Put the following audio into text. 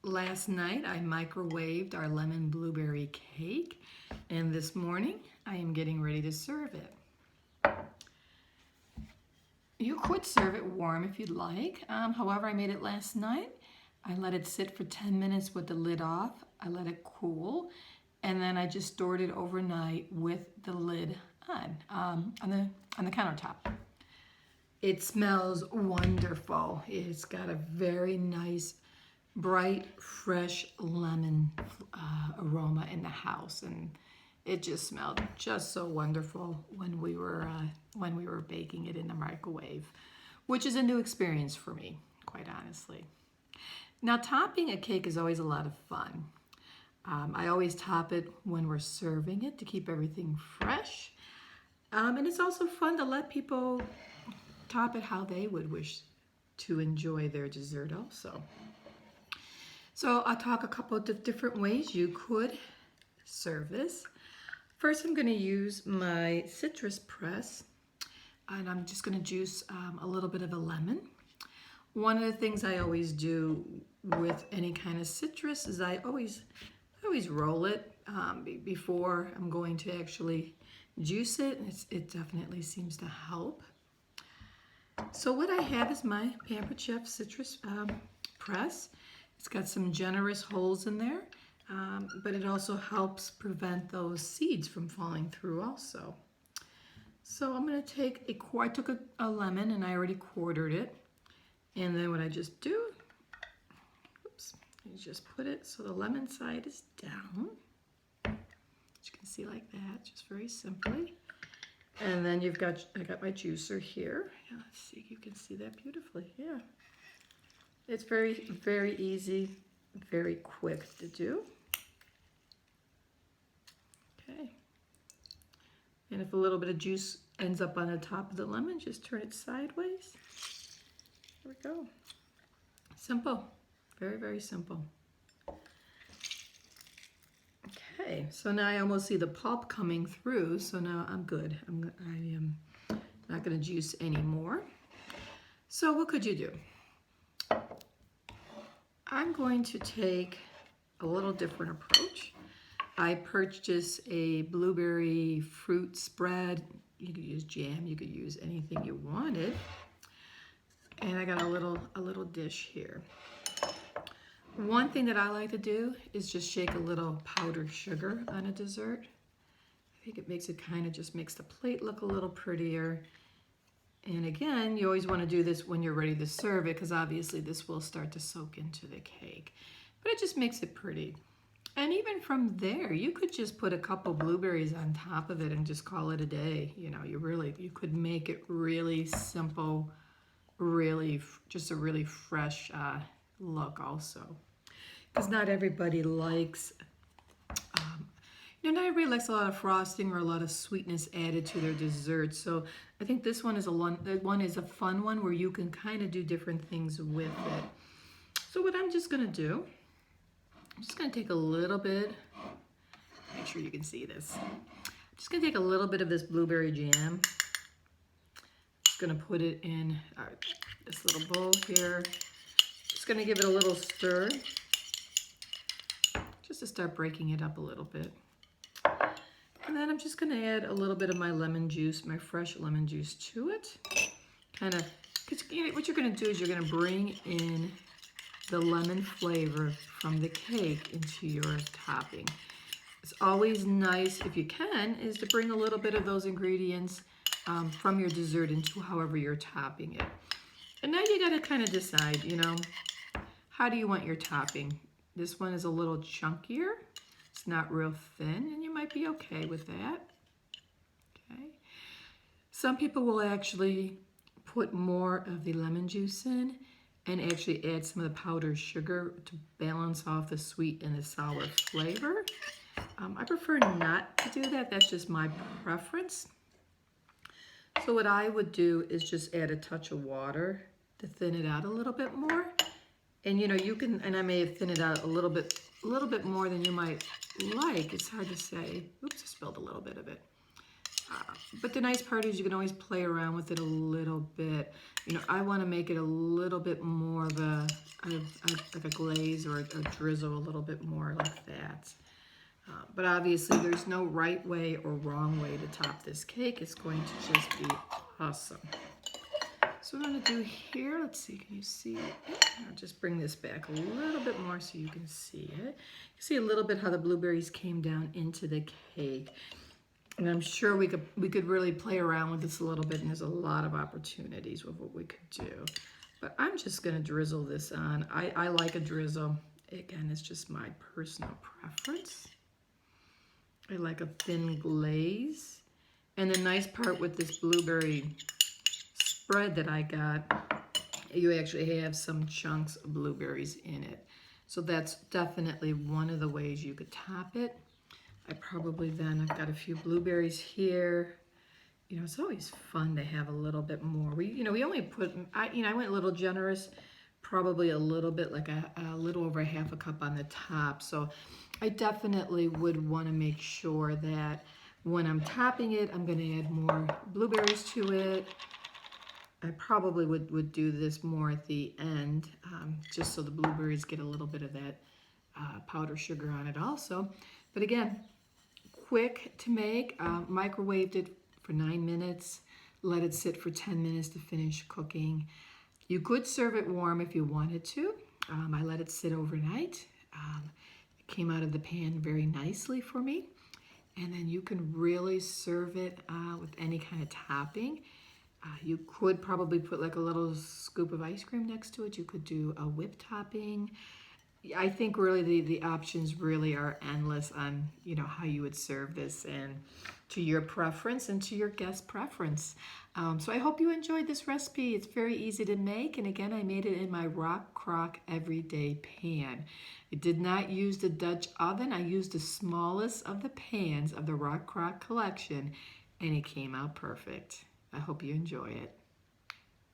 Last night I microwaved our lemon blueberry cake, and this morning I am getting ready to serve it. You could serve it warm if you'd like. However, I made it last night. I let it sit for 10 minutes with the lid off. I let it cool, and then I just stored it overnight with the lid on the countertop. It smells wonderful. It's got a very nice, bright, fresh lemon aroma in the house, and it just smelled just so wonderful when we were baking it in the microwave, which is a new experience for me, quite honestly. Now, topping a cake is always a lot of fun. I always top it when we're serving it to keep everything fresh, and it's also fun to let people top it how they would wish to enjoy their dessert also. So I'll talk a couple of different ways you could serve this. First, I'm going to use my citrus press, and I'm just going to juice a little bit of a lemon. One of the things I always do with any kind of citrus is I always roll it before I'm going to actually juice it. It definitely seems to help. So what I have is my Pampered Chef citrus press. It's got some generous holes in there, but it also helps prevent those seeds from falling through also. So I'm going to take I took a lemon and I already quartered it. And then what I just do, you just put it so the lemon side is down. As you can see, like that, just very simply. And then I got my juicer here. Yeah, let's see, you can see that beautifully. Yeah. It's very, very easy, very quick to do. Okay. And if a little bit of juice ends up on the top of the lemon, just turn it sideways. There we go. Simple. Very, very simple. Okay, so now I almost see the pulp coming through, so now I'm good. I am not going to juice anymore. So what could you do? I'm going to take a little different approach. I purchased a blueberry fruit spread. You could use jam, you could use anything you wanted. And I got a little dish here. One thing that I like to do is just shake a little powdered sugar on a dessert. I think it just makes the plate look a little prettier. And again, you always want to do this when you're ready to serve it, because obviously this will start to soak into the cake. But it just makes it pretty. And even from there, you could just put a couple blueberries on top of it and just call it a day. You know, you could make it really simple, just a really fresh look also. Because not everybody likes, not everybody likes a lot of frosting or a lot of sweetness added to their dessert. So I think this one is a fun one where you can kind of do different things with it. So what I'm just going to do, I'm just going to take a little bit, make sure you can see this. I'm just going to take a little bit of this blueberry jam. Just going to put it in this little bowl here. Just going to give it a little stir, just to start breaking it up a little bit. And then I'm just going to add a little bit of my lemon juice, my fresh lemon juice to it. Because what you're going to do is you're going to bring in the lemon flavor from the cake into your topping. It's always nice, if you can, is to bring a little bit of those ingredients from your dessert into however you're topping it. And now you got to kind of decide, how do you want your topping? This one is a little chunkier. It's not real thin, and you might be okay with that. Okay. Some people will actually put more of the lemon juice in and actually add some of the powdered sugar to balance off the sweet and the sour flavor. I prefer not to do that. That's just my preference. So what I would do is just add a touch of water to thin it out a little bit more. And you can, and I may have thinned it out a little bit more than you might like. It's hard to say. Oops, I spilled a little bit of it. But the nice part is you can always play around with it a little bit. You know, I want to make it a little bit more of a, like a glaze or a drizzle, a little bit more like that. But obviously there's no right way or wrong way to top this cake. It's going to just be awesome. So what I'm going to do here, let's see, can you see it? I'll just bring this back a little bit more so you can see it. You see a little bit how the blueberries came down into the cake. And I'm sure we could really play around with this a little bit, and there's a lot of opportunities with what we could do. But I'm just going to drizzle this on. I like a drizzle. Again, it's just my personal preference. I like a thin glaze. And the nice part with this blueberry spread that I got, you actually have some chunks of blueberries in it. So that's definitely one of the ways you could top it. I've got a few blueberries here. You know, it's always fun to have a little bit more. We only put, I went a little generous, probably a little bit, like a little over half a cup on the top. So I definitely would want to make sure that when I'm topping it, I'm going to add more blueberries to it. I probably would do this more at the end, just so the blueberries get a little bit of that powdered sugar on it also. But again, quick to make. Microwaved it for 9 minutes. Let it sit for 10 minutes to finish cooking. You could serve it warm if you wanted to. I let it sit overnight. It came out of the pan very nicely for me. And then you can really serve it with any kind of topping. You could probably put like a little scoop of ice cream next to it. You could do a whipped topping. I think really the options really are endless on, you know, how you would serve this and to your preference and to your guest preference. So I hope you enjoyed this recipe. It's very easy to make. And again, I made it in my Rockcrok everyday pan. I did not use the Dutch oven. I used the smallest of the pans of the Rockcrok collection, and it came out perfect. I hope you enjoy it.